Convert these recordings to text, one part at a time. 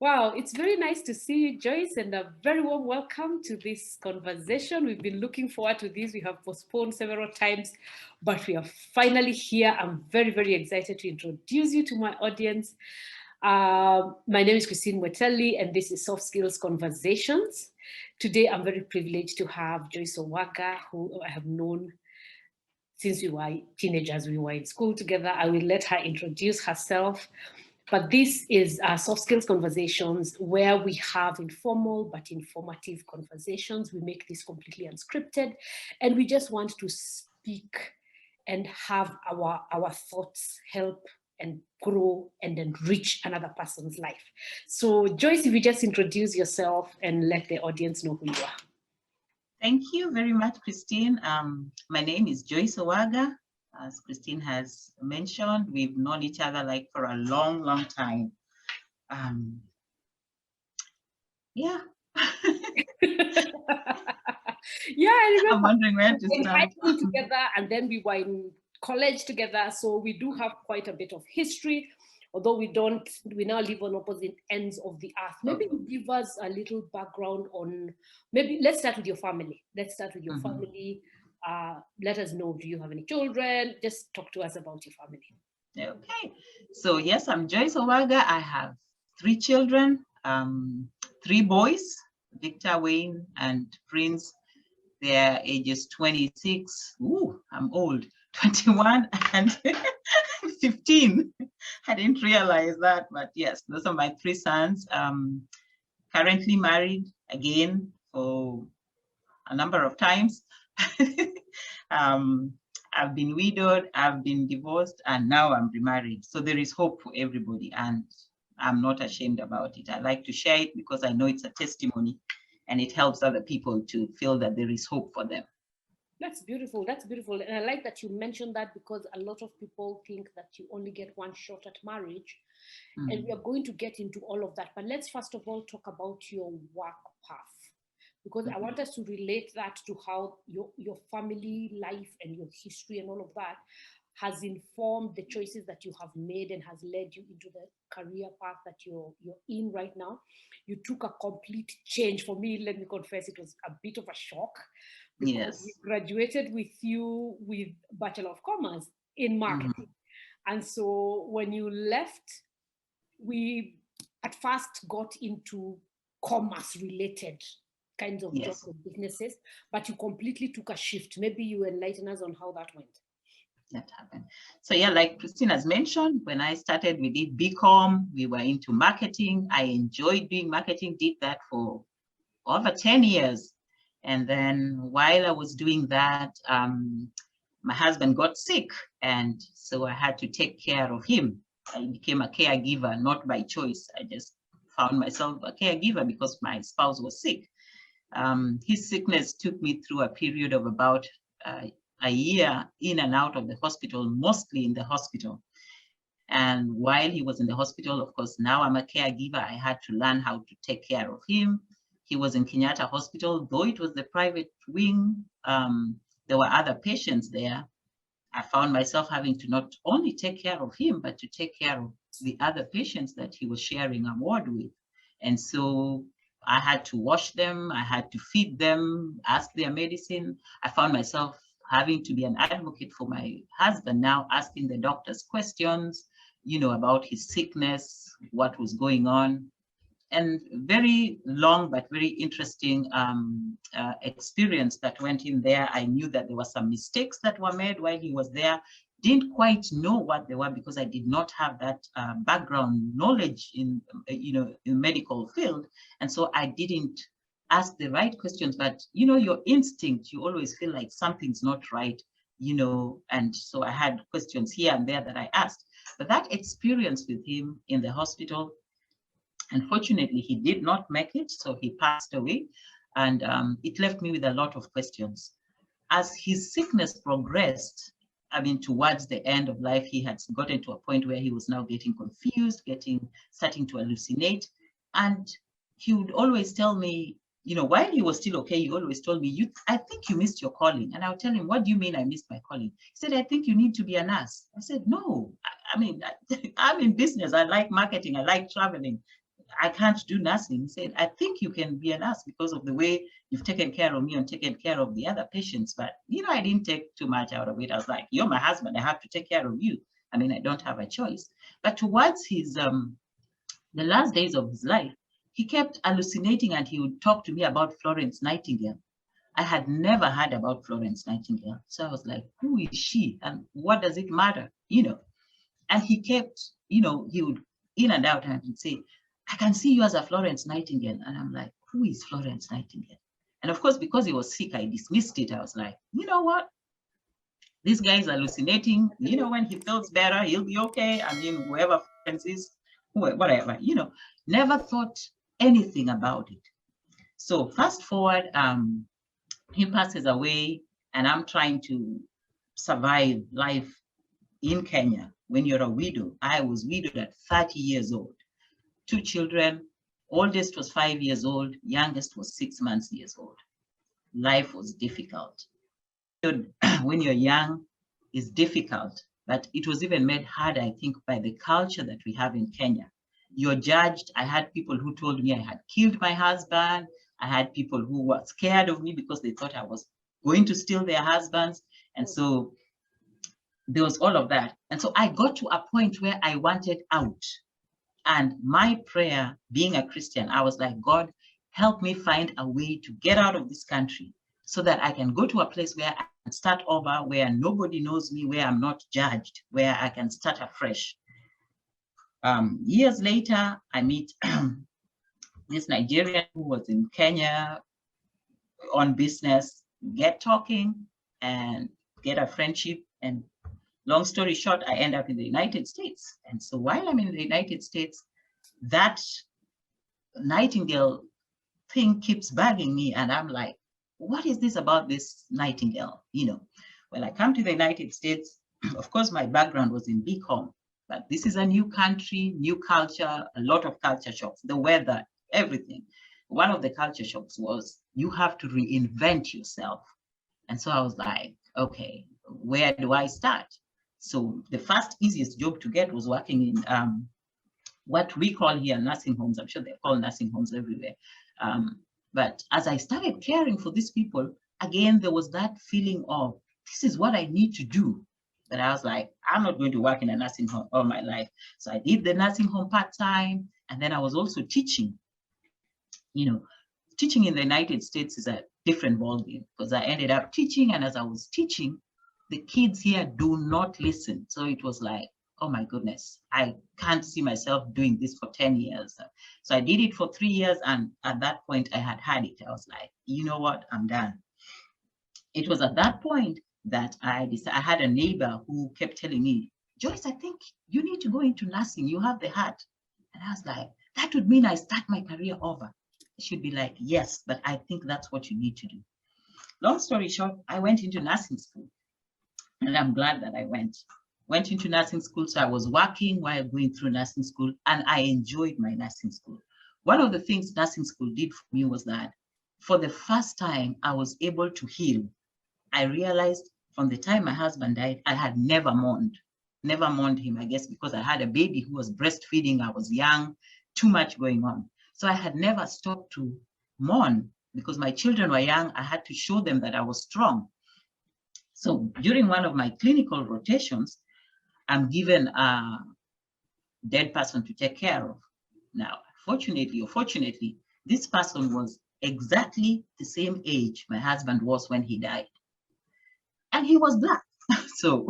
Wow, it's very nice to see you, Joyce, and a very warm welcome to this conversation. We've been looking forward to this. We have postponed several times, but we are finally here. I'm very, very excited to introduce you to my audience. My name is Christine Mweteeli, and this is Soft Skills Conversations. Today, I'm very privileged to have Joyce Owaga, who I have known since we were teenagers. We were in school together. I will let her introduce herself. But this is Soft Skills Conversations, where we have informal but informative conversations. We make this completely unscripted, and we just want to speak and have our thoughts help and grow and enrich another person's life. So Joyce, if you just introduce yourself and let the audience know who you are. Thank you very much, Christine. My name is Joyce Owaga. As Christine has mentioned, we've known each other like for a long, long time. Yeah. Yeah, I remember. I'm wondering where to in start. high school together, and then we were in college together. So we do have quite a bit of history, although we now live on opposite ends of the earth. Maybe you give us a little background on, maybe let's start with your family. Let's start with your family. Let us know, do you have any children? Just talk to us about your family. Okay. So yes, I'm Joyce Owaga. I have 3 children, 3 boys, Victor, Wayne, and Prince. Their ages 26. Ooh, I'm old. 21 and 15. I didn't realize that, but yes, those are my 3 sons. Currently married again for a number of times. I've been widowed, I've been divorced, and now I'm remarried. So there is hope for everybody, and I'm not ashamed about it. I like to share it because I know it's a testimony and it helps other people to feel that there is hope for them. That's beautiful. That's beautiful. And I like that you mentioned that, because a lot of people think that you only get one shot at marriage. And we are going to get into all of that. But let's first of all talk about your work path, because I want us to relate that to how your family life and your history and all of that has informed the choices that you have made and has led you into the career path that you're in right now. You took a complete change. For me, let me confess, it was a bit of a shock, because Yes. we graduated with you with Bachelor of Commerce in marketing. And so when you left, we at first got into commerce related kinds of jobs and businesses, but you completely took a shift. Maybe you enlighten us on how that went. That happened. So yeah, like Christine has mentioned, when I started, we did BCom, we were into marketing. I enjoyed doing marketing, did that for over 10 years. And then while I was doing that, my husband got sick, and so I had to take care of him. I became a caregiver, not by choice. I just found myself a caregiver because my spouse was sick. His sickness took me through a period of about a year in and out of the hospital, mostly in the hospital. And while he was in the hospital, of course, now I'm a caregiver. I had to learn how to take care of him. He was in Kenyatta Hospital, though it was the private wing. There were other patients there. I found myself having to not only take care of him, but to take care of the other patients that he was sharing a ward with. And so I had to wash them, I had to feed them, ask their medicine. I found myself having to be an advocate for my husband now, asking the doctors questions, about his sickness, what was going on. And very long but very interesting experience that went in there. I knew that there were some mistakes that were made while he was there. Didn't quite know what they were because I did not have that background knowledge in in medical field, and so I didn't ask the right questions. But your instinct, you always feel like something's not right, and so I had questions here and there that I asked. But that experience with him in the hospital, unfortunately, he did not make it, so he passed away, and it left me with a lot of questions. As his sickness progressed, towards the end of life, he had gotten to a point where he was now getting confused, starting to hallucinate, and he would always tell me, while he was still okay, he always told me, I think you missed your calling. And I would tell him, what do you mean I missed my calling? He said, I think you need to be a nurse. I said, no, I'm in business. I like marketing. I like traveling. I can't do nursing. He said, I think you can be a nurse because of the way you've taken care of me and taken care of the other patients. But, I didn't take too much out of it. I was like, you're my husband. I have to take care of you. I mean, I don't have a choice. But towards his, the last days of his life, he kept hallucinating and he would talk to me about Florence Nightingale. I had never heard about Florence Nightingale. So I was like, who is she? And what does it matter? And he kept, he would in and out and he'd say, I can see you as a Florence Nightingale. And I'm like, who is Florence Nightingale? And of course, because he was sick, I dismissed it. I was like, you know what? This guy is hallucinating. When he feels better, he'll be okay. I mean, whoever Florence is, whatever, never thought anything about it. So fast forward, he passes away and I'm trying to survive life in Kenya. When you're a widow, I was widowed at 30 years old. 2 children, oldest was 5 years old, youngest was 6 months years old. Life was difficult. When you're young, it's difficult, but it was even made harder, I think, by the culture that we have in Kenya. You're judged. I had people who told me I had killed my husband. I had people who were scared of me because they thought I was going to steal their husbands. And so there was all of that. And so I got to a point where I wanted out. And my prayer, being a Christian, I was like, God, help me find a way to get out of this country so that I can go to a place where I can start over, where nobody knows me, where I'm not judged, where I can start afresh. Years later, I meet this Nigerian who was in Kenya on business, get talking and get a friendship. And long story short, I end up in the United States. And so while I'm in the United States, that Nightingale thing keeps bugging me. And I'm like, what is this about this Nightingale? Well, I come to the United States. Of course, my background was in BCom, but this is a new country, new culture, a lot of culture shocks, the weather, everything. One of the culture shocks was you have to reinvent yourself. And so I was like, okay, where do I start? So the first easiest job to get was working in what we call here nursing homes. I'm sure they call nursing homes everywhere. But as I started caring for these people, again, there was that feeling of, this is what I need to do. But I was like, I'm not going to work in a nursing home all my life. So I did the nursing home part-time. And then I was also teaching. Teaching in the United States is a different ballgame because I ended up teaching. And as I was teaching, the kids here do not listen. So it was like, oh my goodness, I can't see myself doing this for 10 years. So I did it for 3 years. And at that point, I had it. I was like, you know what, I'm done. It was at that point that I decided. I had a neighbor who kept telling me, Joyce, I think you need to go into nursing. You have the heart. And I was like, that would mean I start my career over. I should be like, yes, but I think that's what you need to do. Long story short, I went into nursing school. And I'm glad that I went into nursing school. So I was working while going through nursing school, and I enjoyed my nursing school. One of the things nursing school did for me was that for the first time, I was able to heal. I realized from the time my husband died, I had never mourned him, I guess, because I had a baby who was breastfeeding. I was young, too much going on. So I had never stopped to mourn because my children were young. I had to show them that I was strong. So during one of my clinical rotations, I'm given a dead person to take care of. Now, fortunately or fortunately, this person was exactly the same age my husband was when he died. And he was Black. So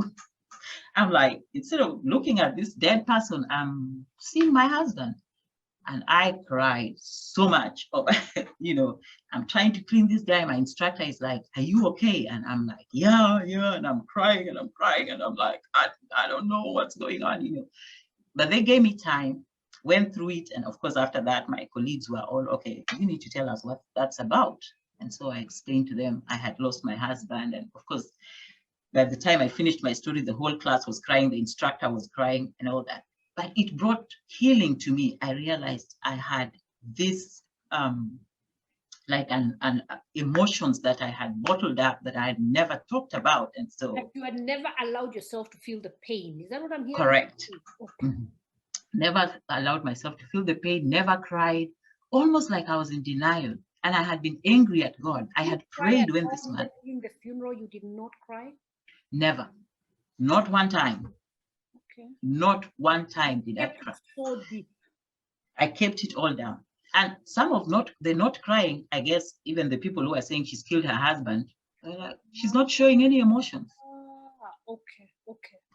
I'm like, instead of looking at this dead person, I'm seeing my husband. And I cried so much. I'm trying to clean this guy. My instructor is like, are you okay? And I'm like, yeah. And I'm crying and I'm crying. And I'm like, I don't know what's going on, But they gave me time, went through it. And of course, after that, my colleagues were all, okay, you need to tell us what that's about. And so I explained to them, I had lost my husband. And of course, by the time I finished my story, the whole class was crying. The instructor was crying and all that. But it brought healing to me. I realized I had this emotions that I had bottled up that I had never talked about. And so like you had never allowed yourself to feel the pain. Is that what I'm hearing? Correct. Okay. never allowed myself to feel the pain, never cried, almost like I was in denial. And I had been angry at God. I had prayed when this man. During the funeral, you did not cry? Never. Not one time. Okay. Not one time did I cry. So deep. I kept it all down. And some of the not crying, I guess, even the people who are saying she's killed her husband, she's not showing any emotions.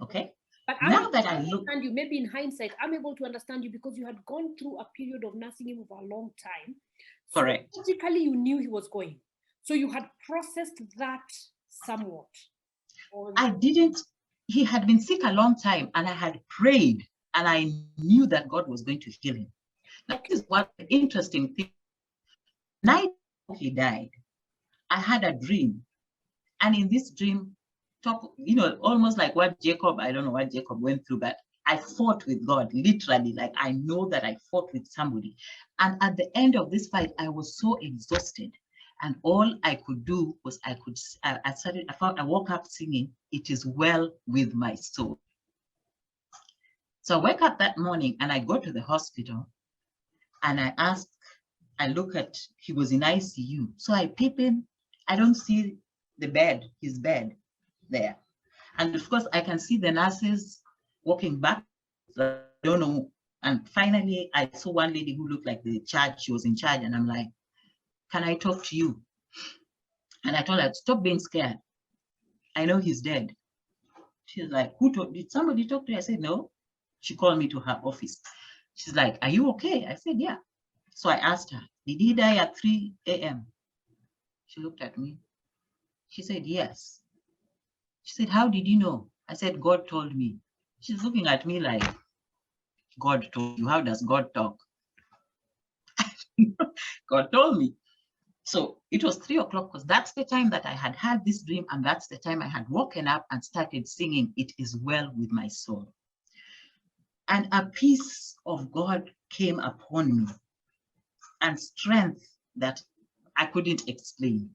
Okay. But now that I look, you, maybe in hindsight, I'm able to understand you because you had gone through a period of nursing him for a long time. Correct. So logically, you knew he was going. So you had processed that somewhat. I didn't. He had been sick a long time, and I had prayed, and I knew that God was going to heal him. Now, this is what the interesting thing. The night he died, I had a dream, and in this dream, almost like what Jacob, I don't know what Jacob went through, but I fought with God, literally. Like, I know that I fought with somebody. And at the end of this fight, I was so exhausted. And all I could do was I woke up singing, "It is well with my soul." So I wake up that morning and I go to the hospital and I look at, he was in ICU. So I peep in, I don't see his bed there. And of course, I can see the nurses walking back. I don't know. And finally, I saw one lady who looked like the charge. She was in charge. And I'm like, "Can I talk to you?" And I told her, "Stop being scared. I know he's dead." She's like, "Did somebody talk to you?" I said, "No." She called me to her office. She's like, "Are you okay?" I said, "Yeah." So I asked her, "Did he die at 3 a.m.? She looked at me. She said, "Yes." She said, "How did you know?" I said, "God told me." She's looking at me like, "God told you? How does God talk?" God told me. So it was 3 o'clock because that's the time that I had this dream, and that's the time I had woken up and started singing, "It is well with my soul." And a peace of God came upon me and strength that I couldn't explain.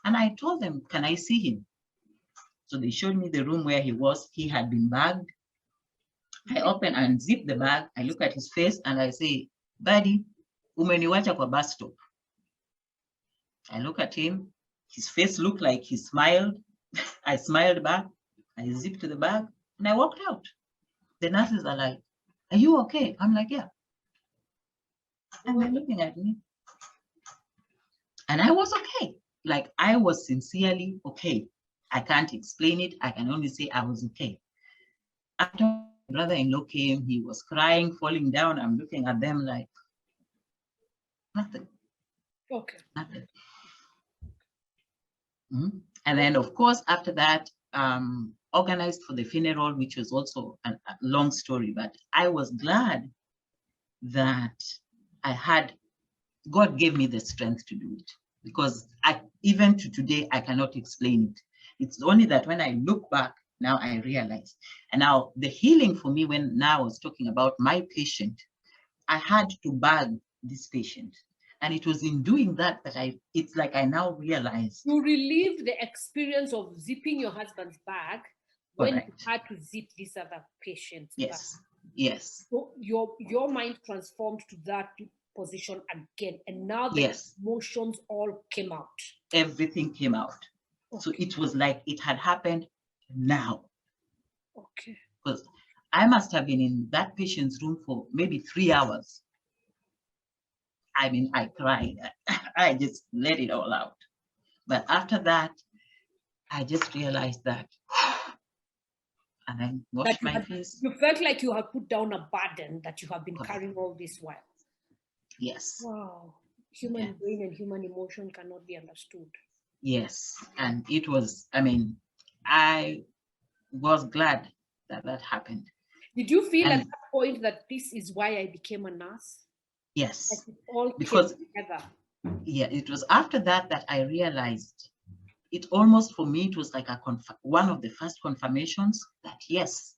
And I told them, "Can I see him?" So they showed me the room where he was. He had been bagged. I open and zip the bag. I look at his face and I say, "Buddy, umeniwacha kwa bus stop." I look at him. His face looked like he smiled. I smiled back. I zipped the bag and I walked out. The nurses are like, "Are you okay?" I'm like, "Yeah." And they're looking at me. And I was okay. Like, I was sincerely okay. I can't explain it. I can only say I was okay. After my brother-in-law came, he was crying, falling down. I'm looking at them like, nothing. Okay. Nothing. Mm-hmm. And then, of course, after that, organized for the funeral, which was also a long story, but I was glad that God gave me the strength to do it, because even to today, I cannot explain it. It's only that when I look back, now I realize. And now the healing for me, when now I was talking about my patient, I had to bag this patient. And it was in doing that it's like I now realize. You relieved the experience of zipping your husband's bag when you had to zip this other patient's bag. Yes. So your mind transformed to that position again, and now the emotions all came out. Everything came out. Okay. So it was like it had happened now. Okay. Because I must have been in that patient's room for maybe 3 hours. I mean, I cried. I just let it all out. But after that, I just realized that, and I washed my face. You felt like you had put down a burden that you have been carrying all this while. Yes. Wow. Human brain and human emotion cannot be understood. Yes. And it was, I mean, I was glad that happened. Did you feel at that point that this is why I became a nurse? Yes. Like it all because came together. Yeah, it was after that I realized it almost, for me, it was like one of the first confirmations that, yes,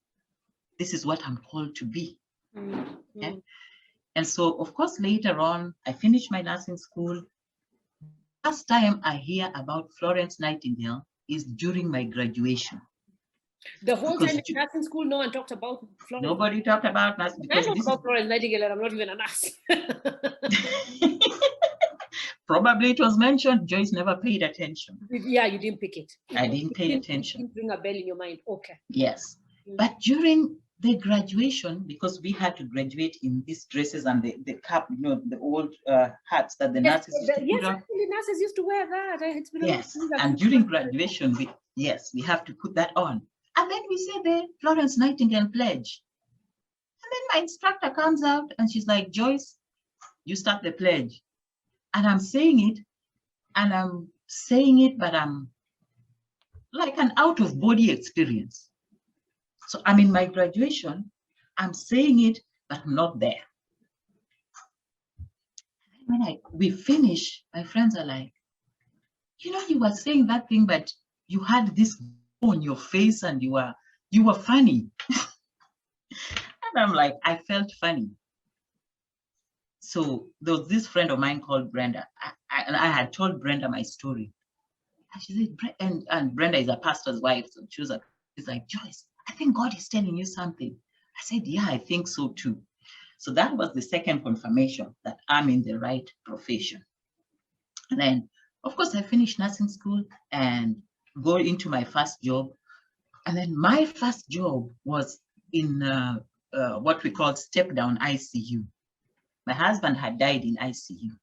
this is what I'm called to be. Mm-hmm. Okay? And so, of course, later on, I finished my nursing school. Last time I hear about Florence Nightingale is during my graduation. The whole Because time in nursing school, no one talked about Florence. Nobody talked about nursing because I know this about Florence Nightingale, and I'm not even a nurse. probably it was mentioned. Joyce never paid attention. Yeah, you didn't pick it. I didn't pay It attention. didn't ring a bell in your mind. Okay. Yes. But during the graduation, because we had to graduate in these dresses and the cap, you know, the old hats that the nurses used to put on. Actually, nurses used to wear that. It's been Yes, and during graduation, we have to put that on. And then we say the Florence Nightingale pledge. And then my instructor comes out and she's like, Joyce, you start the pledge. And I'm saying it, but I'm like an out-of-body experience. So I'm in my graduation, I'm saying it, but I'm not there. When we finish, my friends are like, you know, you were saying that thing, but you had this on your face and you were funny. And I'm like, I felt funny. So there was this friend of mine called Brenda. And I had told Brenda my story. And she said, and Brenda is a pastor's wife. So she's like, Joyce, I think God is telling you something. I said, yeah, I think so too. So that was the second confirmation that I'm in the right profession. And then, of course, I finished nursing school and go into my first job. And then my first job was in what we call step-down ICU. My husband had died in ICU.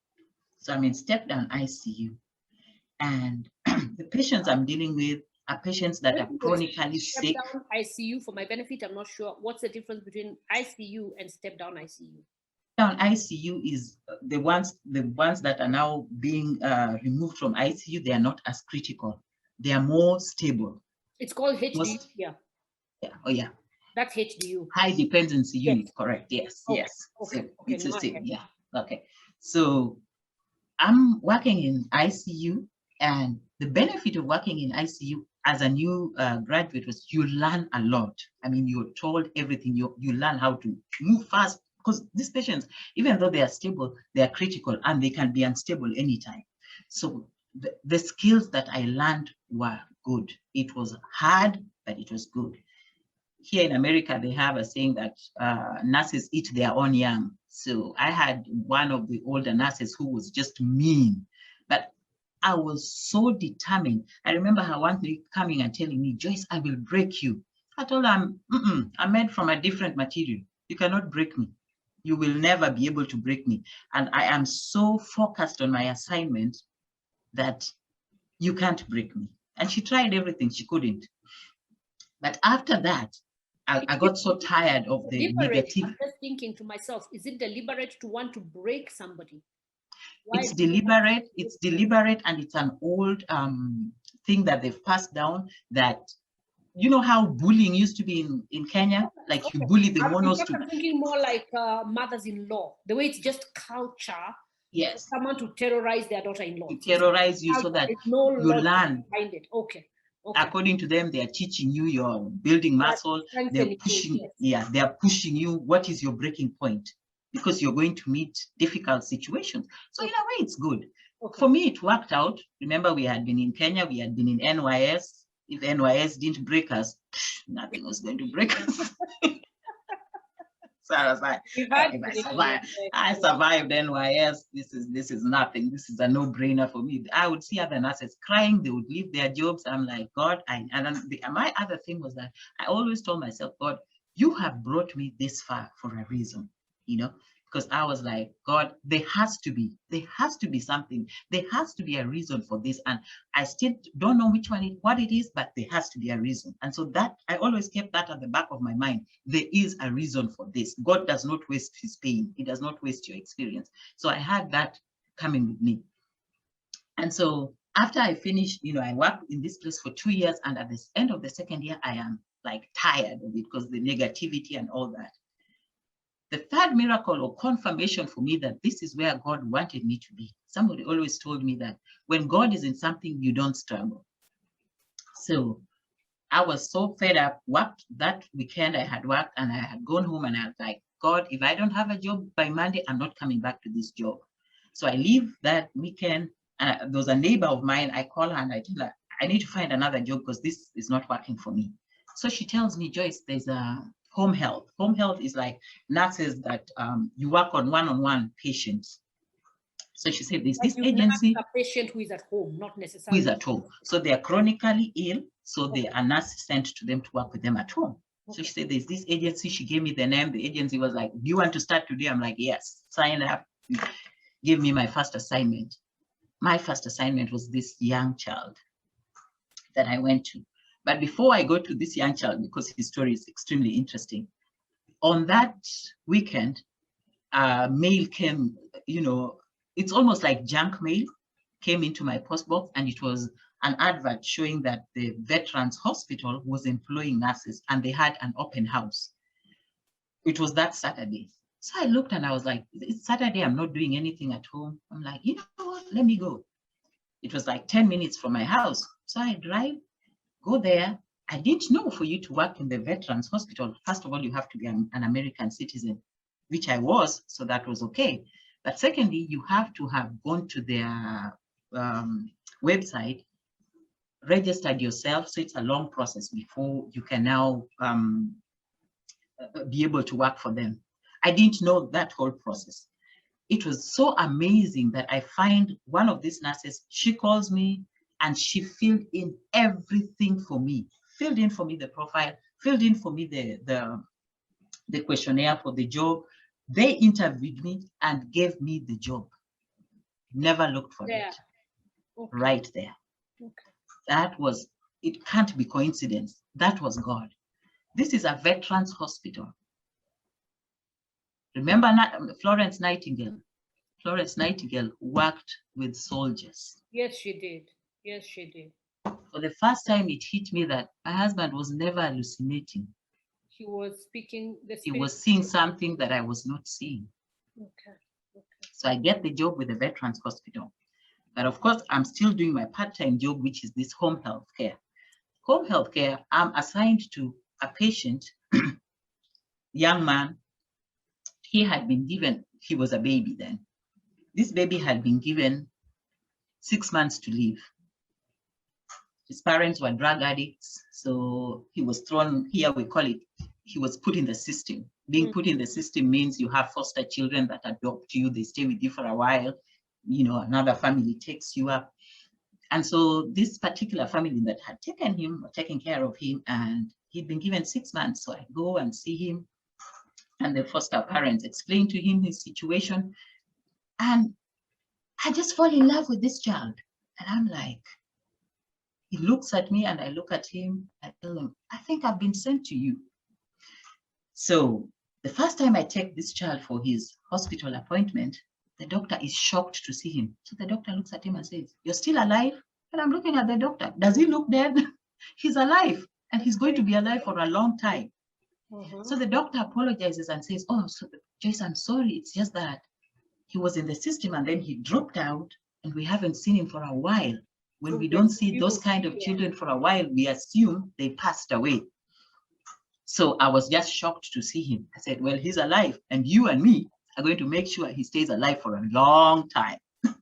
So I'm in step-down ICU. And the patients I'm dealing with are patients that are chronically sick. Step-down ICU, for my benefit, I'm not sure. What's the difference between ICU and step-down ICU? Step-down ICU is the ones that are now being removed from ICU. They are not as critical. They are more stable. It's called HDU. Yeah. Oh, yeah. That's HDU. High dependency unit, correct? Yes, okay. yes. Okay. So it's the same. Yeah. Okay. So I'm working in ICU, and the benefit of working in ICU as a new graduate was you learn a lot. I mean, you're told everything. You learn how to move fast because these patients, even though they are stable, they are critical and they can be unstable anytime. So the skills that I learned were good. It was hard, but it was good. Here in America, they have a saying that nurses eat their own young. So I had one of the older nurses who was just mean, but I was so determined. I remember her one day coming and telling me, Joyce, I will break you. I told her, I'm made from a different material. You cannot break me. You will never be able to break me. And I am so focused on my assignment that you can't break me. And she tried everything, she couldn't. But after that, I got so tired of the negativity. I'm just thinking to myself, is it deliberate to want to break somebody? It's deliberate, and it's an old thing that they've passed down that, you know how bullying used to be in Kenya? Like you bully the monos to... I'm thinking more like mothers-in-law, the way it's just culture. Yes. For someone to terrorize their daughter-in-law. To terrorize you so that you learn. Behind it. Okay. According to them, they are teaching you, you're building muscle. They're pushing, they are pushing you. What is your breaking point? Because you're going to meet difficult situations. So in a way, it's good. For me, it worked out. Remember, we had been in Kenya, we had been in NYS. If NYS didn't break us, nothing was going to break us. So I was like, I survived NYS. This is nothing. This is a no-brainer for me. I would see other nurses crying. They would leave their jobs. I'm like, God. My other thing was that I always told myself, God, you have brought me this far for a reason, you know, because I was like, God, there has to be something. There has to be a reason for this. And I still don't know what it is, but there has to be a reason. And so that I always kept that at the back of my mind. There is a reason for this. God does not waste his pain. He does not waste your experience. So I had that coming with me. And so after I finished, you know, I worked in this place for 2 years. And at the end of the second year, I am like tired of it because the negativity and all that. The third miracle or confirmation for me that this is where God wanted me to be. Somebody always told me that when God is in something, you don't struggle. So I was so fed up. That weekend I had worked and I had gone home and I was like, God, if I don't have a job by Monday, I'm not coming back to this job. So I leave that weekend. There was a neighbor of mine. I call her and I tell her, I need to find another job because this is not working for me. So she tells me, Joyce, there's a home health. Home health is like nurses that you work on one-on-one patients. So she said, there's this agency. A patient who is at home, not Who necessarily. is at home. So they are chronically ill. So they are nurses sent to them to work with them at home. So she said, there's this agency. She gave me the name. The agency was like, do you want to start today? I'm like, yes, sign up. Give me my first assignment. My first assignment was this young child that I went to. But before I go to this young child, because his story is extremely interesting, on that weekend, mail came, you know, it's almost like junk mail came into my post box, and it was an advert showing that the Veterans Hospital was employing nurses and they had an open house. It was that Saturday. So I looked and I was like, it's Saturday, I'm not doing anything at home. I'm like, you know what, let me go. It was like 10 minutes from my house. So I drive, go there. I didn't know for you to work in the Veterans Hospital, first of all, you have to be an American citizen, which I was, so that was okay. But secondly, you have to have gone to their website, registered yourself. So it's a long process before you can now be able to work for them. I didn't know that whole process. It was so amazing that I find one of these nurses, she calls me and she filled in everything for me, filled in for me the profile, filled in for me the questionnaire for the job. They interviewed me and gave me the job. Never looked for it. Okay. Right there. Okay. That was, it can't be coincidence. That was God. This is a veterans hospital. Remember Florence Nightingale? Florence Nightingale worked with soldiers. Yes, she did. Yes, she did. For the first time, it hit me that my husband was never hallucinating. He was speaking the spirit. He was seeing something that I was not seeing. Okay. Okay. So I get the job with the Veterans Hospital. But of course, I'm still doing my part-time job, which is this home health care. Home health care, I'm assigned to a patient, young man. He had been given, he was a baby then. This baby had been given 6 months to live. His parents were drug addicts, so he was thrown, here we call it, he was put in the system. Being put in the system means you have foster children that adopt you, they stay with you for a while, you know, another family takes you up. And so this particular family that had taken him, or taken care of him, and he'd been given 6 months, so I go and see him, and the foster parents explain to him his situation, and I just fall in love with this child. And I'm like, he looks at me and I look at him, I tell him, I think I've been sent to you. So the first time I take this child for his hospital appointment, the doctor is shocked to see him. So the doctor looks at him and says, you're still alive? And I'm looking at the doctor. Does he look dead? He's alive, and he's going to be alive for a long time. So the doctor apologizes and says, oh, so Joyce, I'm sorry. It's just that he was in the system and then he dropped out and we haven't seen him for a while. When we don't see those kind of children for a while, we assume they passed away. So I was just shocked to see him. I said, well, he's alive, and you and me are going to make sure he stays alive for a long time. The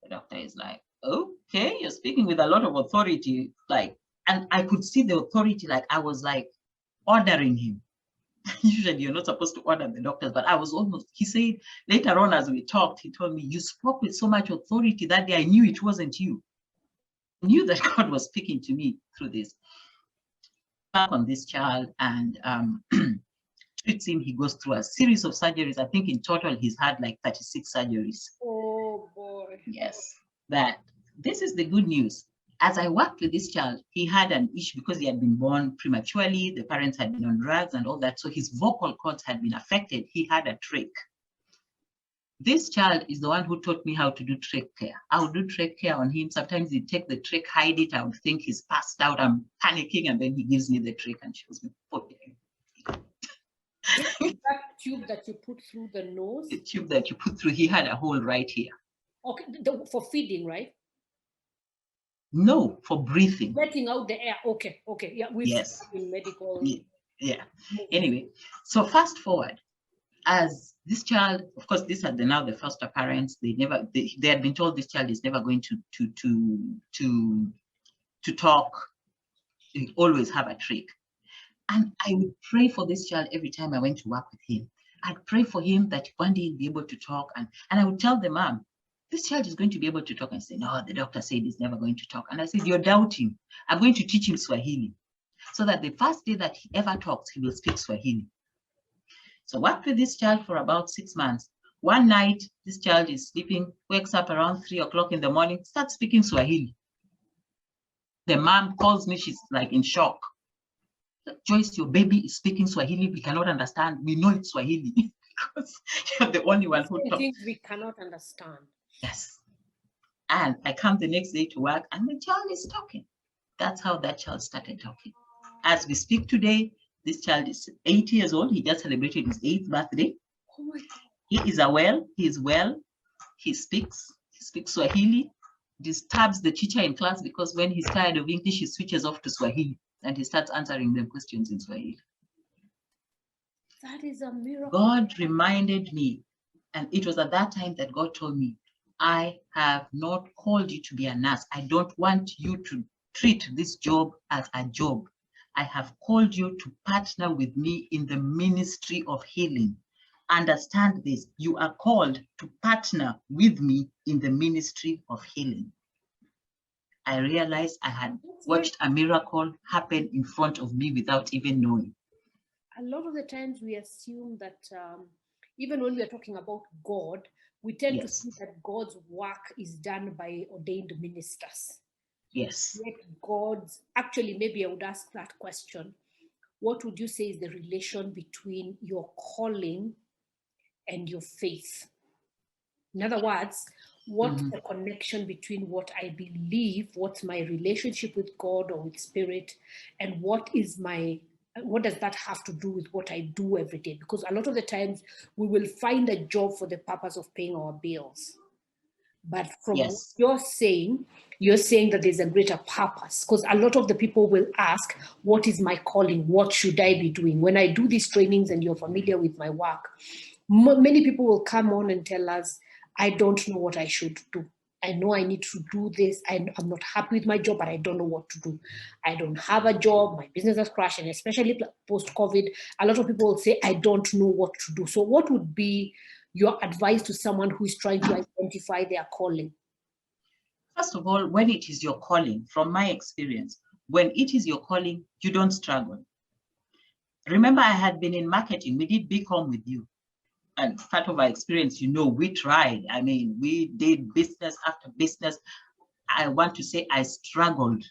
doctor is like, okay, you're speaking with a lot of authority. Like, and I could see the authority, like I was like ordering him. Usually you're not supposed to order the doctors, but I was almost, he said, later on as we talked, he told me, you spoke with so much authority that day, I knew it wasn't you. I knew that God was speaking to me through this. Back on this child and treats him, he goes through a series of surgeries. I think in total, he's had like 36 surgeries. Oh boy. Yes, that this is the good news. As I worked with this child, he had an issue because he had been born prematurely. The parents had been on drugs and all that. So his vocal cords had been affected. He had a trach. This child is the one who taught me how to do trach care. I would do trach care on him. Sometimes he'd take the trach, hide it. I would think he's passed out. I'm panicking. And then he gives me the trach and shows me. That tube that you put through the nose? The tube that you put through, he had a hole right here. Okay, for feeding, right? No, for breathing. Letting out the air. Okay, okay. Yeah, we've yes. in medical. Yeah. Anyway, so fast forward. As this child, of course, these are now the foster parents. They had been told this child is never going to talk. They always have a trach. And I would pray for this child every time I went to work with him. I'd pray for him that one day he'll be able to talk. And I would tell the mom, this child is going to be able to talk. And say, no, the doctor said he's never going to talk. And I said, you're doubting. I'm going to teach him Swahili, so that the first day that he ever talks, he will speak Swahili. So I worked with this child for about 6 months. One night, this child is sleeping, wakes up around 3 o'clock in the morning, starts speaking Swahili. The mom calls me, she's like in shock. Joyce, your baby is speaking Swahili. We cannot understand. We know it's Swahili because you're the only one who talks. Things we cannot understand. Yes. And I come the next day to work and the child is talking. That's how that child started talking. As we speak today, this child is 8 years old. He just celebrated his 8th birthday. Oh my God. He is well. He speaks Swahili. Disturbs the teacher in class because when he's tired of English, he switches off to Swahili and he starts answering them questions in Swahili. That is a miracle. God reminded me, and it was at that time that God told me, I have not called you to be a nurse. I don't want you to treat this job as a job. I have called you to partner with me in the ministry of healing. Understand this. You are called to partner with me in the ministry of healing. I realized I had watched a miracle happen in front of me without even knowing. A lot of the times we assume that even when we are talking about God, we tend to see that God's work is done by ordained ministers. Yes. Yet God's, actually, maybe I would ask that question. What would you say is the relation between your calling and your faith? In other words, what's the connection between what I believe, what's my relationship with God or with spirit, and what does that have to do with what I do every day? Because a lot of the times we will find a job for the purpose of paying our bills. But from what you're saying that there's a greater purpose, because a lot of the people will ask, what is my calling? What should I be doing? When I do these trainings and you're familiar with my work, many people will come on and tell us, I don't know what I should do. I know I need to do this. I'm not happy with my job, but I don't know what to do. I don't have a job. My business has crashed. And especially post-COVID, a lot of people will say, I don't know what to do. So what would be your advice to someone who is trying to identify their calling? First of all, when it is your calling, from my experience, when it is your calling, you don't struggle. Remember, I had been in marketing. We did BCom with you. And part of our experience, we tried. I mean, we did business after business. I want to say I struggled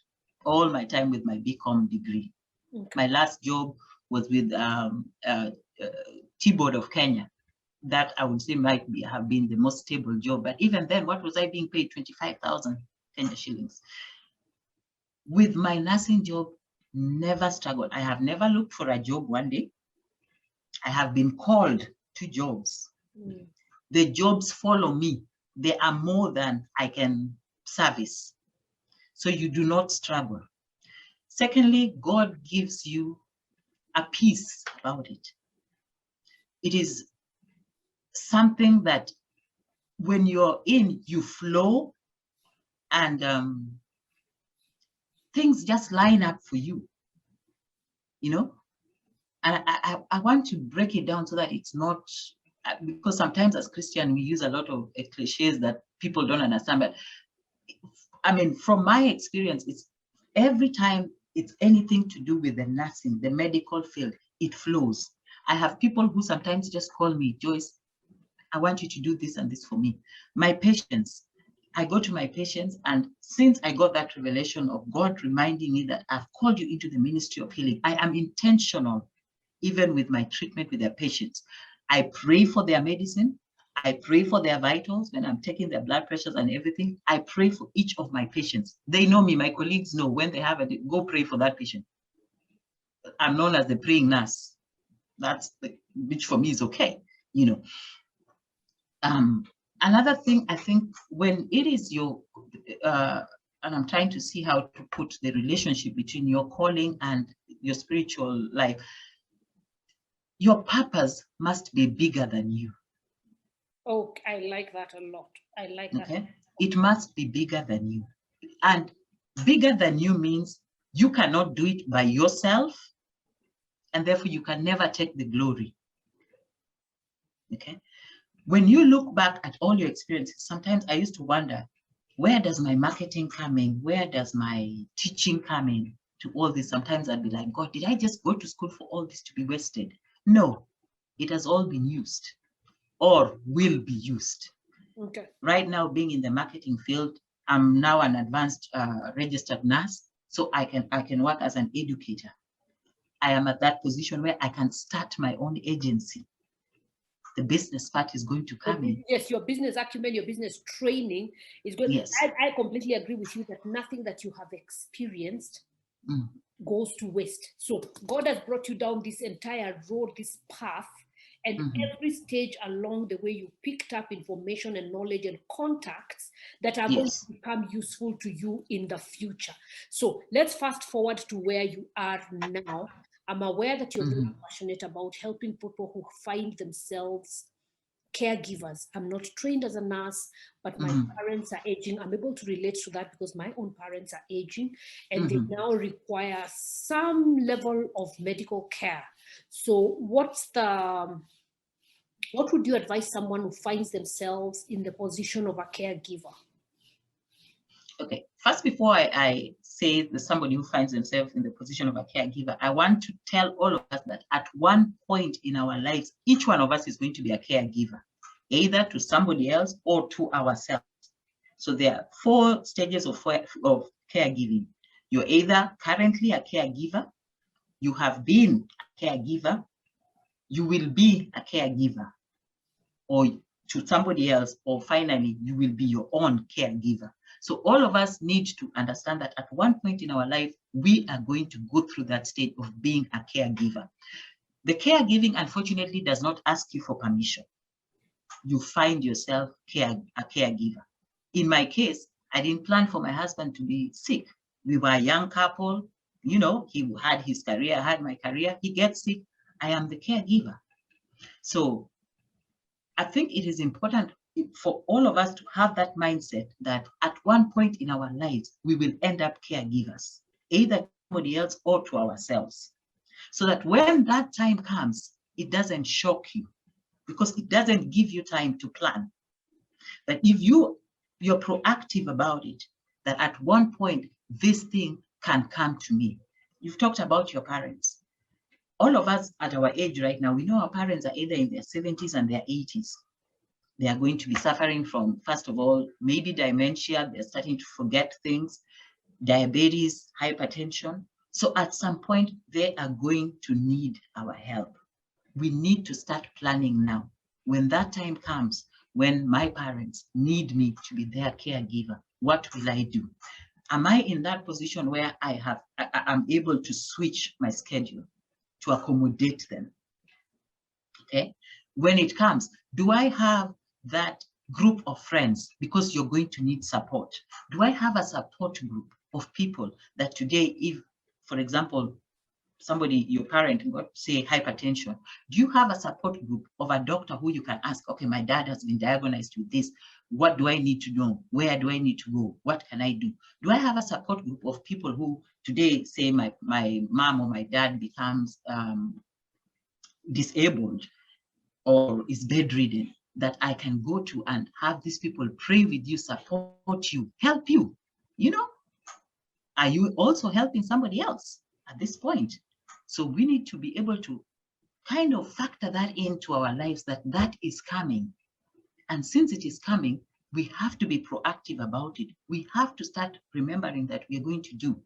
all my time with my BCom degree. Okay. My last job was with T-Board of Kenya. That I would say have been the most stable job. But even then, what was I being paid? 25,000 Kenya shillings. With my nursing job, never struggled. I have never looked for a job one day. I have been called to jobs. The jobs follow me. They are more than I can service. So you do not struggle. Secondly, God gives you a peace about it. It is something that when you're in, you flow and things just line up for you, And I want to break it down so that it's not, because sometimes as Christian, we use a lot of cliches that people don't understand. But I mean, from my experience, it's every time it's anything to do with the nursing, the medical field, it flows. I have people who sometimes just call me, Joyce, I want you to do this and this for me. My patients, I go to my patients, and since I got that revelation of God reminding me that I've called you into the ministry of healing, I am intentional, even with my treatment with their patients. I pray for their medicine. I pray for their vitals when I'm taking their blood pressures and everything. I pray for each of my patients. They know me, my colleagues know when they have it, go pray for that patient. I'm known as the praying nurse. Which for me is okay, Another thing, I think, when it is your, and I'm trying to see how to put the relationship between your calling and your spiritual life, your purpose must be bigger than you. Oh, I like that a lot. I like that. Okay? It must be bigger than you. And bigger than you means you cannot do it by yourself. and therefore you can never take the glory. Okay. When you look back at all your experiences, sometimes I used to wonder, where does my marketing come in? Where does my teaching come in to all this? Sometimes I'd be like, God, did I just go to school for all this to be wasted? No, it has all been used or will be used. Okay. Right now, being in the marketing field, I'm now an advanced registered nurse, so I can work as an educator. I am at that position where I can start my own agency. The business part is going to come in. Yes, your business acumen, your business training is good. Yes. I completely agree with you that nothing that you have experienced goes to waste. So God has brought you down this entire road, this path, and every stage along the way you picked up information and knowledge and contacts that are going to become useful to you in the future. So let's fast forward to where you are now. I'm aware that you're very passionate about helping people who find themselves caregivers. I'm not trained as a nurse, but my parents are aging. I'm able to relate to that because my own parents are aging and they now require some level of medical care. So what would you advise someone who finds themselves in the position of a caregiver? Okay, first, before I say that somebody who finds themselves in the position of a caregiver, I want to tell all of us that at one point in our lives, each one of us is going to be a caregiver, either to somebody else or to ourselves. So there are 4 stages of caregiving. You're either currently a caregiver, you have been a caregiver, you will be a caregiver, or to somebody else, or finally, you will be your own caregiver. So all of us need to understand that at one point in our life, we are going to go through that state of being a caregiver. The caregiving, unfortunately, does not ask you for permission. You find yourself a caregiver. In my case, I didn't plan for my husband to be sick. We were a young couple. You know, he had his career, I had my career. He gets sick. I am the caregiver. So I think it is important for all of us to have that mindset that at one point in our lives, we will end up caregivers, either to somebody else or to ourselves. So that when that time comes, it doesn't shock you because it doesn't give you time to plan. But if you're proactive about it, that at one point, this thing can come to me. You've talked about your parents. All of us at our age right now, we know our parents are either in their 70s and their 80s. They are going to be suffering from, first of all, maybe dementia. They're starting to forget things, diabetes, hypertension. So at some point, they are going to need our help. We need to start planning now. When that time comes, when my parents need me to be their caregiver, what will I do? Am I in that position where I'm able to switch my schedule to accommodate them? Okay. When it comes, do I have that group of friends, because you're going to need support? Do I have a support group of people that today, if, for example, somebody, your parent got, say, hypertension, do you have a support group of a doctor who you can ask, okay, my dad has been diagnosed with this. What do I need to know? Where do I need to go? What can I do? Do I have a support group of people who today, say my mom or my dad becomes disabled or is bedridden, that I can go to and have these people pray with you, support you, help you? You know, are you also helping somebody else at this point? So we need to be able to kind of factor that into our lives, that that is coming. And since it is coming, we have to be proactive about it. We have to start remembering that we're going to do.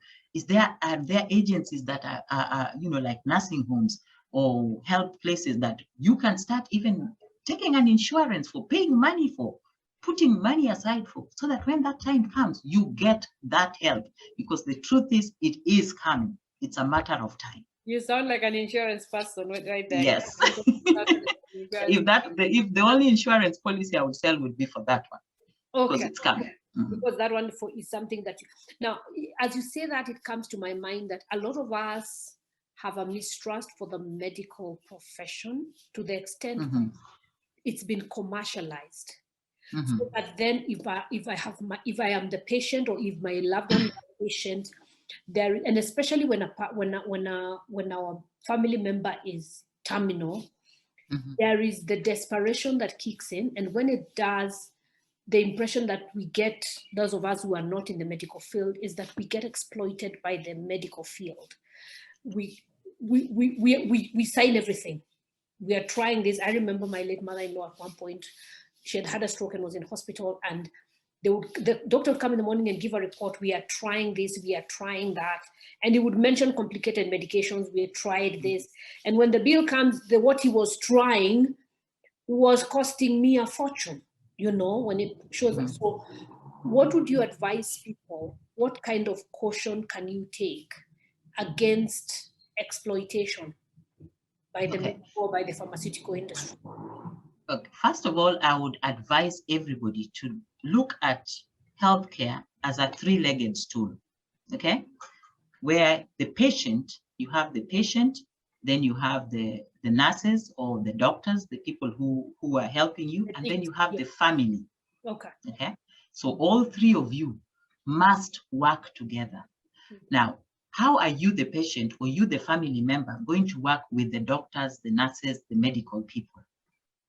Are there agencies that are you know, like nursing homes or health places that you can start even taking an insurance for, paying money for, putting money aside for, so that when that time comes, you get that help? Because the truth is, it is coming. It's a matter of time. You sound like an insurance person right there. Yes. If the only insurance policy I would sell would be for that one, because it's coming. Because that one is something that now, as you say that, it comes to my mind that a lot of us have a mistrust for the medical profession to the extent it's been commercialized. So that then if I am the patient, or if my loved one is a patient, there, and especially when our family member is terminal, there is the desperation that kicks in, and when it does, the impression that we get, those of us who are not in the medical field, is that we get exploited by the medical field. We sign everything. We are trying this. I remember my late mother-in-law at one point, she had had a stroke and was in hospital, and the doctor would come in the morning and give a report. We are trying this, we are trying that. And he would mention complicated medications. We tried this. And when the bill comes, what he was trying was costing me a fortune, you know, when it shows up. So what would you advise people? What kind of caution can you take against exploitation by the medical or by the pharmaceutical industry? Okay. First of all, I would advise everybody to look at healthcare as a three-legged stool, okay? Where the patient, you have the patient, then you have the nurses or the doctors, the people who are helping you, and then you have the family. Okay? So all three of you must work together. Now, how are you, the patient, or you, the family member, going to work with the doctors, the nurses, the medical people?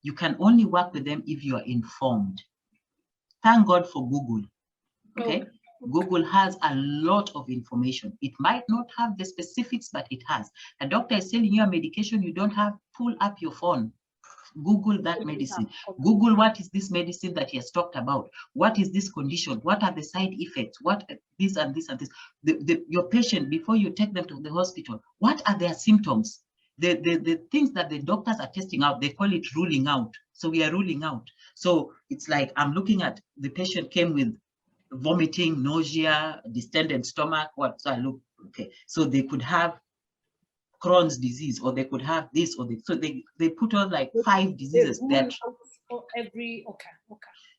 You can only work with them if you are informed. Thank God for Google, okay? Google has a lot of information. It might not have the specifics, but it has. A doctor is telling you a medication you don't have, pull up your phone. Google that medicine. Google what is this medicine that he has talked about? What is this condition? What are the side effects? What this and this and this? Your patient, before you take them to the hospital, what are their symptoms? The things that the doctors are testing out, they call it ruling out. So we are ruling out. So it's like I'm looking at the patient came with vomiting, nausea, distended stomach. What? So I look, okay. So they could have Crohn's disease, or they could have this, or this. So they put on like 5 diseases that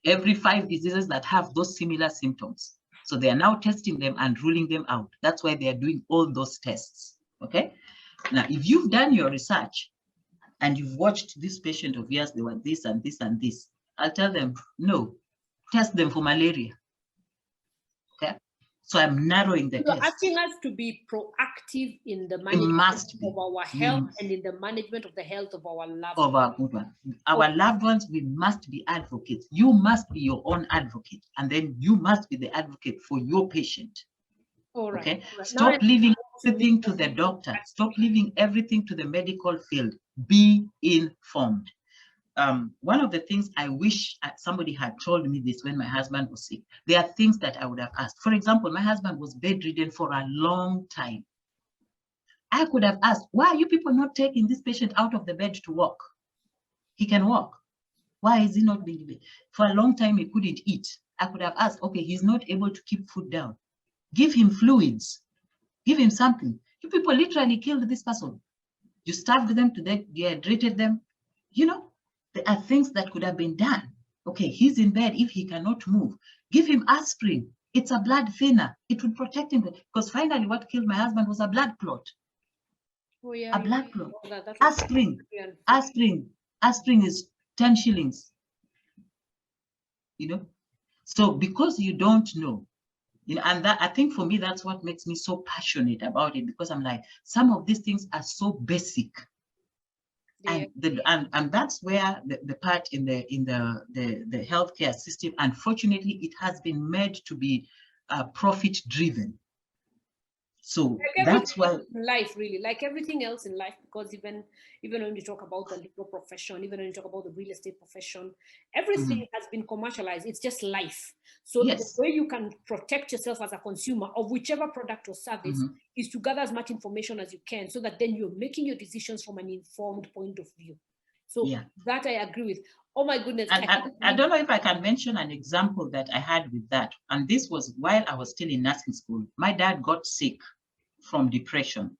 every 5 diseases that have those similar symptoms. So they are now testing them and ruling them out. That's why they are doing all those tests. Okay. Now, if you've done your research and you've watched this patient of yours, they were this and this and this, I'll tell them, no, test them for malaria. Okay. So I'm narrowing the test. You're asking us to be proactive in the management of our health and in the management of the health of our loved ones. Our loved ones, we must be advocates. You must be your own advocate, and then you must be the advocate for your patient. All right. Okay. All right. Stop leaving everything to the doctor. Stop leaving everything to the medical field. Be informed. One of the things I wish somebody had told me this when my husband was sick. There are things that I would have asked. For example, my husband was bedridden for a long time. I could have asked, why are you people not taking this patient out of the bed to walk? He can walk. Why is he not being? For a long time, he couldn't eat. I could have asked, okay, he's not able to keep food down. Give him fluids. Give him something. You people literally killed this person. You starved them to death, dehydrated them. You know, there are things that could have been done. Okay, he's in bed. If he cannot move, give him aspirin. It's a blood thinner. It would protect him. Because finally, what killed my husband was a blood clot. Oh, yeah, a blood clot. Aspirin. Aspirin is 10 shillings. You know, so because you don't know, you know, and that, I think for me, that's what makes me so passionate about it, because I'm like, some of these things are so basic. Yeah. And that's where the part in the healthcare system, unfortunately, it has been made to be profit driven. So like that's why life, really, like everything else in life, because even when you talk about the legal profession, even when you talk about the real estate profession, everything has been commercialized. It's just life. So the way you can protect yourself as a consumer of whichever product or service is to gather as much information as you can, so that then you're making your decisions from an informed point of view. So that I agree with. Oh my goodness. And I don't know if I can mention an example that I had with that. And this was while I was still in nursing school. My dad got sick from depression.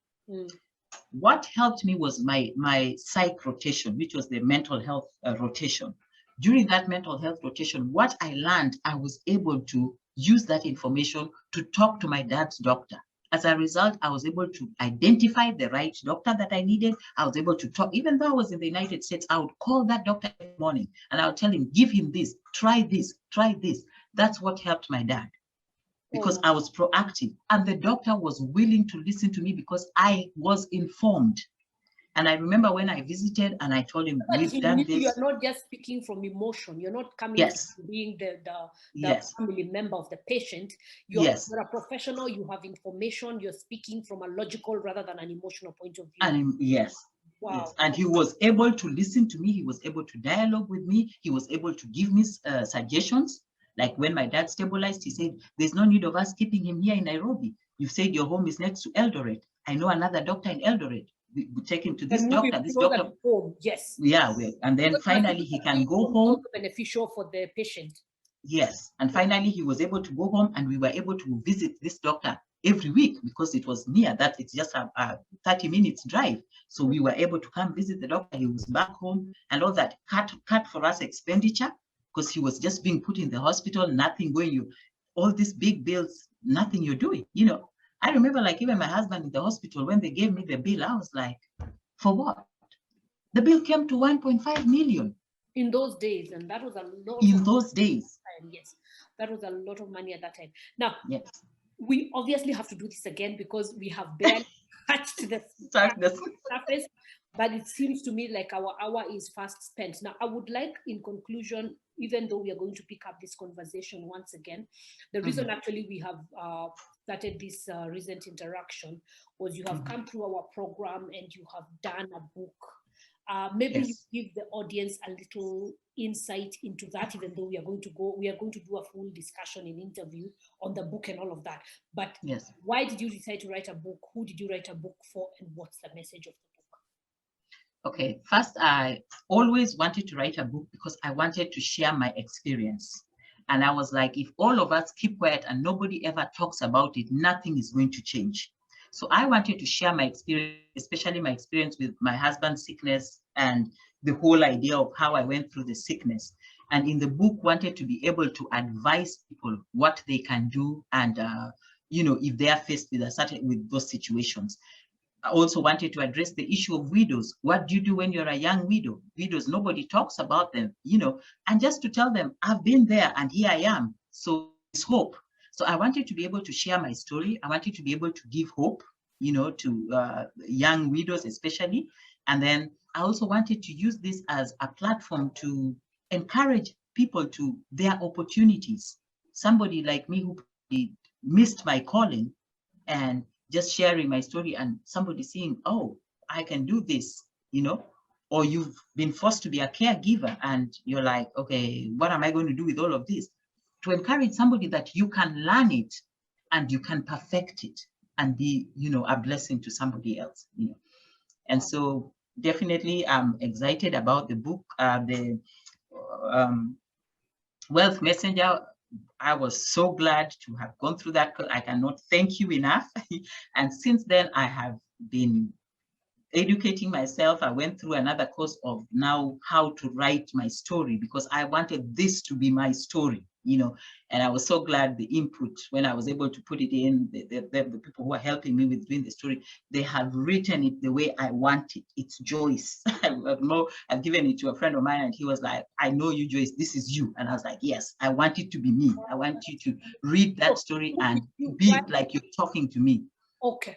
What helped me was my psych rotation, which was the mental health rotation. During that mental health rotation, what I learned, I was able to use that information to talk to my dad's doctor. As a result, I was able to identify the right doctor that I needed. I was able to talk, even though I was in the United States, I would call that doctor every morning and I would tell him, give him this, try this, try this. That's what helped my dad. because I was proactive, and the doctor was willing to listen to me because I was informed. And I remember when I visited and I told him, we've done this. You're not just speaking from emotion. You're not coming Yes. to being the Yes. family member of the patient. You're a professional. You have information. You're speaking from a logical rather than an emotional point of view. And yes. Wow. Yes. And he was able to listen to me. He was able to dialogue with me. He was able to give me suggestions. Like when my dad stabilized, he said, there's no need of us keeping him here in Nairobi. You said your home is next to Eldoret. I know another doctor in Eldoret. We take him to this doctor. This doctor. Home. Yes. Yeah. And then finally he can go home. Beneficial for the patient. Yes. And finally he was able to go home, and we were able to visit this doctor every week because it was near that. It's just a 30 minutes drive. So we were able to come visit the doctor. He was back home, and all that cut for us expenditure, because he was just being put in the hospital, nothing going, all these big bills, nothing you're doing, I remember, like, even my husband in the hospital, when they gave me the bill, I was like, for what? The bill came to 1.5 million. In those days, and that was a lot. In those days. Yes, that was a lot of money at that time. Now, yes, we obviously have to do this again because we have barely touched the surface, but it seems to me like our hour is fast spent. Now, I would like, in conclusion, even though we are going to pick up this conversation once again, the reason actually we have started this recent interaction was you have come through our program and you have done a book. Maybe you give the audience a little insight into that, even though we are going to do a full discussion and interview on the book and all of that. But why did you decide to write a book? Who did you write a book for? And what's the message of the book? Okay, first, I always wanted to write a book because I wanted to share my experience. And I was like, if all of us keep quiet and nobody ever talks about it, nothing is going to change. So I wanted to share my experience, especially my experience with my husband's sickness and the whole idea of how I went through the sickness. And in the book, wanted to be able to advise people what they can do, and if they are faced with those situations. I also wanted to address the issue of widows. What do you do when you're a young widow? Widows, nobody talks about them, and just to tell them, I've been there and here I am. So it's hope. So I wanted to be able to share my story. I wanted to be able to give hope, to young widows especially. And then I also wanted to use this as a platform to encourage people to their opportunities. Somebody like me who missed my calling, and just sharing my story and somebody seeing, oh, I can do this, or you've been forced to be a caregiver and you're like, okay, what am I going to do with all of this? To encourage somebody that you can learn it and you can perfect it and be, a blessing to somebody else, And so definitely I'm excited about the book, the Wealth Messenger. I was so glad to have gone through that. I cannot thank you enough. And since then, I have been educating myself. I went through another course of now how to write my story, because I wanted this to be my story, and I was so glad the input when I was able to put it in, the people who are helping me with doing the story, they have written it the way I want it. It's Joyce. I've given it to a friend of mine and he was like, I know you, Joyce, this is you. And I was like, yes, I want it to be me. I want you to read that story and be like you're talking to me. Okay,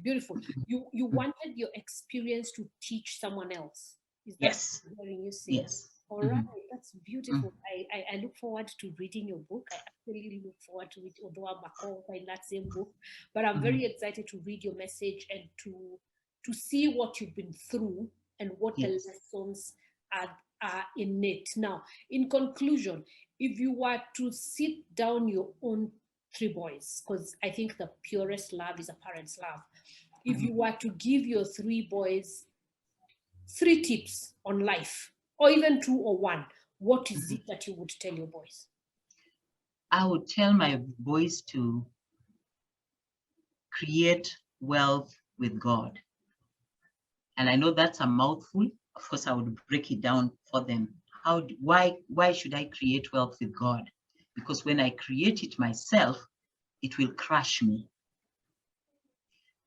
beautiful. You wanted your experience to teach someone else. Is that yes. what I'm hearing you say? Yes. All right, that's beautiful. I look forward to reading your book. I actually look forward to it, although I'm a co-author in that same book. But I'm very excited to read your message and to see what you've been through and what the lessons are in it. Now, in conclusion, if you were to sit down your own 3 boys, because I think the purest love is a parent's love. If you were to give your 3 boys 3 tips on life, or even 2 or 1, what is it that you would tell your boys? I would tell my boys to create wealth with God. And I know that's a mouthful. Of course, I would break it down for them. Why should I create wealth with God? Because when I create it myself, it will crush me.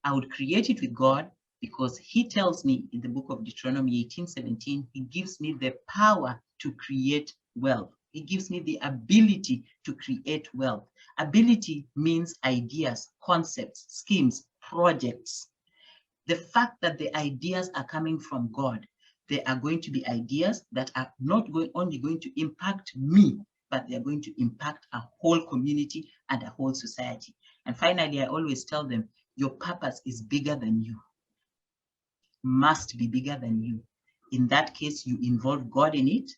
I would create it with God because he tells me in the book of Deuteronomy 18:17, he gives me the power to create wealth. It gives me the ability to create wealth. Ability means ideas, concepts, schemes, projects. The fact that the ideas are coming from God, they are going to be ideas that are not only going to impact me, but they're going to impact a whole community and a whole society. And finally, I always tell them, your purpose is bigger than you, must be bigger than you. In that case, you involve God in it,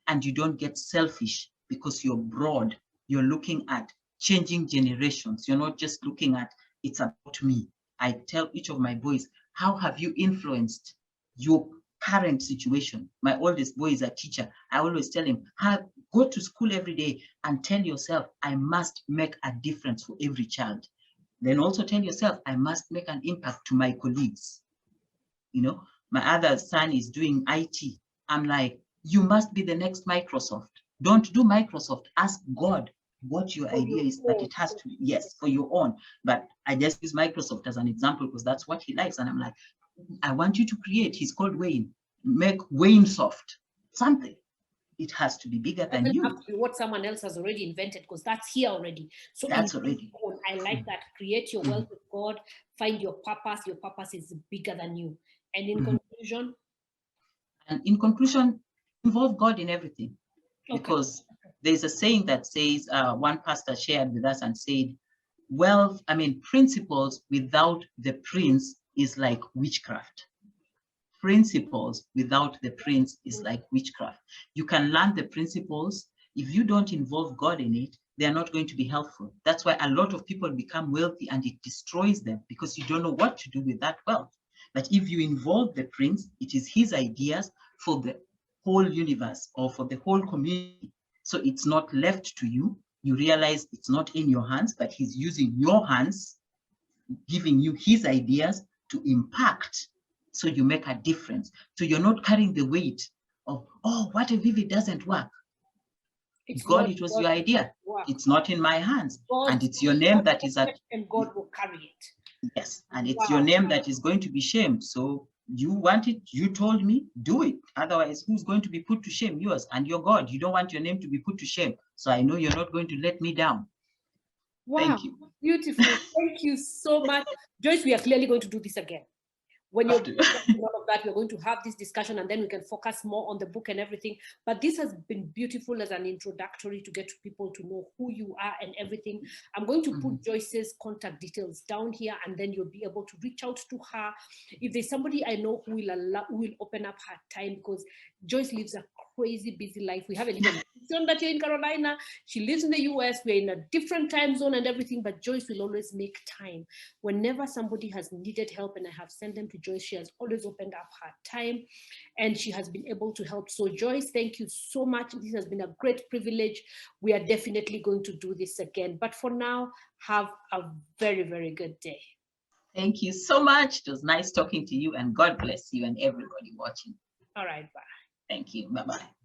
and you don't get selfish because you're broad. You're looking at changing generations. You're not just looking at, it's about me. I tell each of my boys, how have you influenced your current situation? My oldest boy is a teacher. I always tell him, go to school every day and tell yourself, I must make a difference for every child. Then also tell yourself, I must make an impact to my colleagues. You know, my other son is doing IT. I'm like, you must be the next Microsoft. Don't do Microsoft. Ask God what your idea is, but it has to be, yes, for your own. But I just use Microsoft as an example because that's what he likes. And I'm like, I want you to create, he's called Wayne, make Wayne Soft, something. It has to be bigger than you. It doesn't have to be what someone else has already invented, because that's here already. So that's already. I like that. Create your wealth with God, find your purpose. Your purpose is bigger than you. And in conclusion? And in conclusion, involve God in everything. Okay. Because there's a saying that says, one pastor shared with us and said, principles without the prince is like witchcraft. Principles without the prince is like witchcraft. You can learn the principles. If you don't involve God in it, they are not going to be helpful. That's why a lot of people become wealthy and it destroys them, because you don't know what to do with that wealth. But if you involve the prince, it is his ideas for the whole universe or for the whole community. So it's not left to you. You realize it's not in your hands, but he's using your hands, giving you his ideas to impact. So you make a difference. So you're not carrying the weight of, oh, what if it doesn't work? God, it was your idea. It's not in my hands. And it's your name that is at. And God will carry it. Yes, and it's your name that is going to be shamed. So you want it, you told me, do it. Otherwise, who's going to be put to shame? Yours and your God. You don't want your name to be put to shame. So I know you're not going to let me down. Wow, thank you. Beautiful. Thank you so much. Joyce, we are clearly going to do this again. When you're doing all of that, we're going to have this discussion and then we can focus more on the book and everything. But this has been beautiful as an introductory to get people to know who you are and everything. I'm going to put Joyce's contact details down here, and then you'll be able to reach out to her. If there's somebody I know who will open up her time, because Joyce lives a crazy busy life. We haven't even mentioned that you're in Carolina. She lives in the US. We're in a different time zone and everything, but Joyce will always make time. Whenever somebody has needed help and I have sent them to Joyce, she has always opened up her time and she has been able to help. So Joyce, thank you so much. This has been a great privilege. We are definitely going to do this again. But for now, have a very, very good day. Thank you so much. It was nice talking to you, and God bless you and everybody watching. All right, bye. Thank you. Bye-bye.